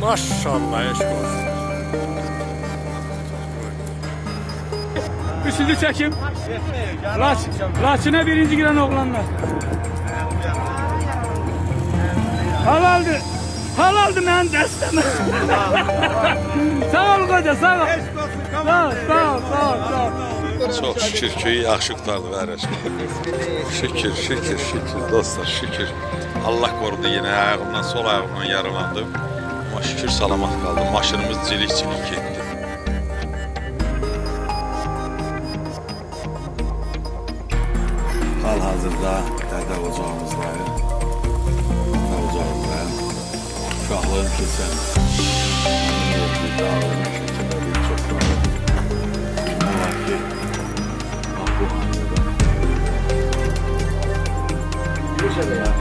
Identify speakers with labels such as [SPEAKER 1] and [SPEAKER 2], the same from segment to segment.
[SPEAKER 1] Maşallah, eşk olsun. Üçüncü çekim. Laçına birinci giren oğlanlar. Halaldı. Halaldı ben desteme. Sağ ol koca, sağ ol. Sağ ol.
[SPEAKER 2] Çok şükür ki yaxşı qutardı vərəş. Şükür dostlar, şükür. Allah qorudu yine ayağımdan, sol ayağımdan yaralandım. Ama şükür salamat qaldım. Maşınımız cilik getdi.
[SPEAKER 3] Hal-hazırda dədə ocağımızdayıq. Ata ocağımızdayım. Uşaqlığım keçən. Bir dağılım şəkildə bir çox dağılım. Bilmək ki, bu hanıda. Geçədə ya.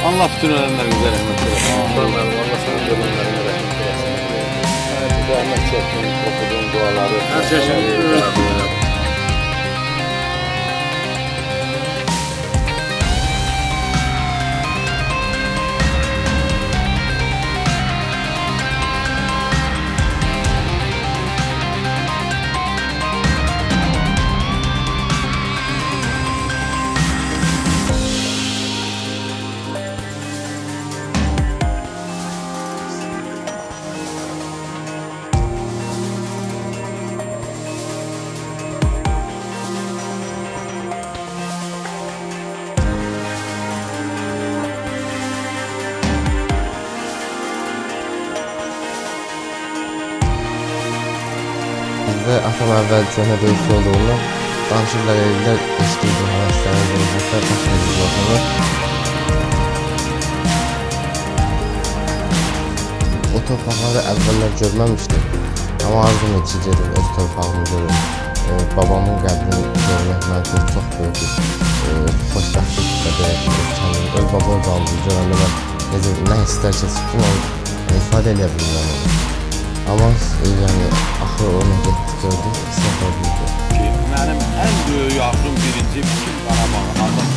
[SPEAKER 2] Allah bütün ölenlerimize rahmet eylesin.
[SPEAKER 3] Allah sana ölenlerine rahmet eylesin. Zahmet çektin, okuduğun duaları. Her şey
[SPEAKER 4] Bizdə atam əvvəlcə nə döyüş olduğunu danışırlar, ellər eşitdirdim həvəslərini, hətta başlayıcı ortamı. O torpaqları əvvəllər görməmişdim, amma arzum etçidir, öz torpağımı görürüm. Babamın qəbrini görmək mən üçün çox böyük bir xoşbəxtlik və kendimi öz baba qaldı görəndə mən nə istərsə çıxdım, onu ifadə edə bilmirəm. Ama yani axı onu gördük, səhv oldu.
[SPEAKER 2] Mənim ən böyük arzum birinci bütün Qarabağın